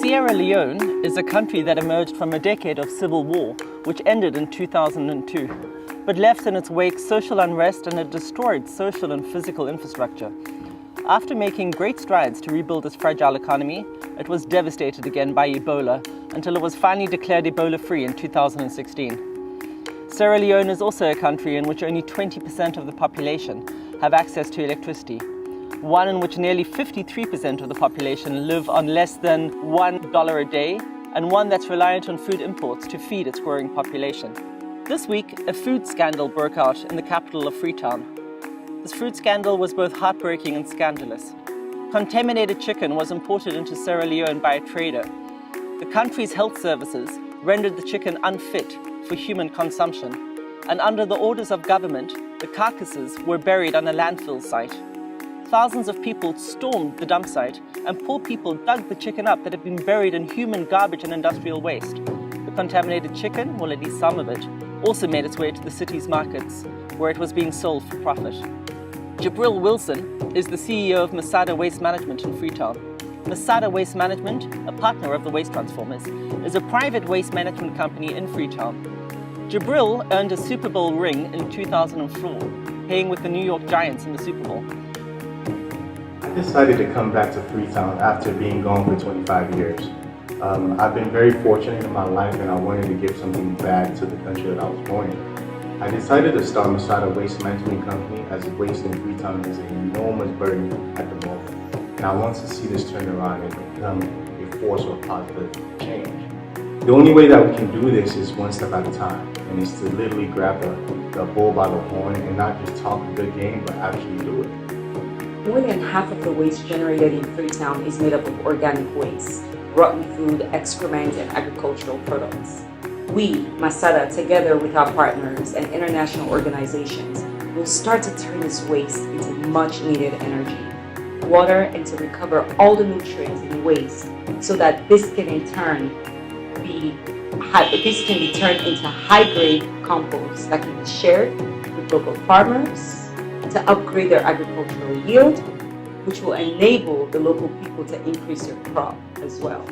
Sierre Leone is a country that emerged from a decade of civil war, which ended in 2002, but left in its wake social unrest and a destroyed social and physical infrastructure. After making great strides to rebuild its fragile economy, it was devastated again by Ebola until it was finally declared Ebola-free in 2016. Sierra Leone is also a country in which only 20% of the population have access to electricity, one in which nearly 53% of the population live on less than $1 a day, and one that's reliant on food imports to feed its growing population. This week, a food scandal broke out in the capital of Freetown. This food scandal was both heartbreaking and scandalous. Contaminated chicken was imported into Sierra Leone by a trader. The country's health services rendered the chicken unfit for human consumption, and under the orders of government, the carcasses were buried on a landfill site. Thousands of people stormed the dump site, and poor people dug the chicken up that had been buried in human garbage and industrial waste. The contaminated chicken, well, at least some of it, also made its way to the city's markets, where it was being sold for profit. Jabril Wilson is the CEO of Masada Waste Management in Freetown. Masada Waste Management, a partner of the Waste Transformers, is a private waste management company in Freetown. Jabril earned a Super Bowl ring in 2004, playing with the New York Giants in the Super Bowl. I decided to come back to Freetown after being gone for 25 years. I've been very fortunate in my life, and I wanted to give something back to the country that I was born in. I decided to start Masada Waste Management Company as waste in Freetown is an enormous burden at the moment. And I want to see this turn around and become a force of positive change. The only way that we can do this is one step at a time, and it's to literally grab the bull by the horn and not just talk a good game, but actually do it. More than half of the waste generated in Freetown is made up of organic waste, rotten food, excrement, and agricultural products. We, Masada, together with our partners and international organizations, will start to turn this waste into much needed energy, water, and to recover all the nutrients in waste so that this can in turn be turned into high-grade compost that can be shared with local farmers to upgrade their agricultural yield, which will enable the local people to increase their crop as well.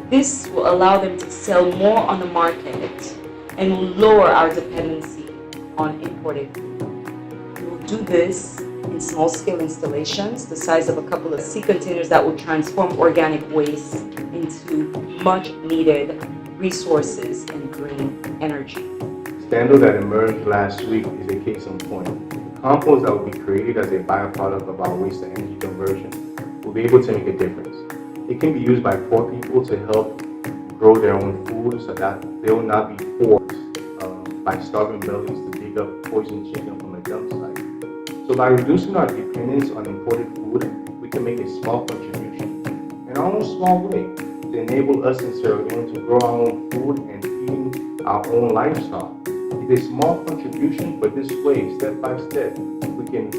This will allow them to sell more on the market and will lower our dependency on imported food. We will do this in small-scale installations, the size of a couple of sea containers that will transform organic waste into much-needed resources and green energy. The scandal that emerged last week is a case in point. The compost that will be created as a byproduct of our waste-to-energy conversion will be able to make a difference. It can be used by poor people to help grow their own food so that they will not be forced by starving bellies to dig up poisoned chicken from a dump site. So by reducing our dependence on imported food, we can make a small contribution in our own small way to enable us in Sierra Leone to grow our own food and feed our own livestock. It's a small contribution, but this way, step by step, we can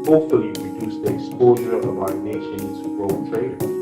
hopefully reduce the exposure of our nation to world traders.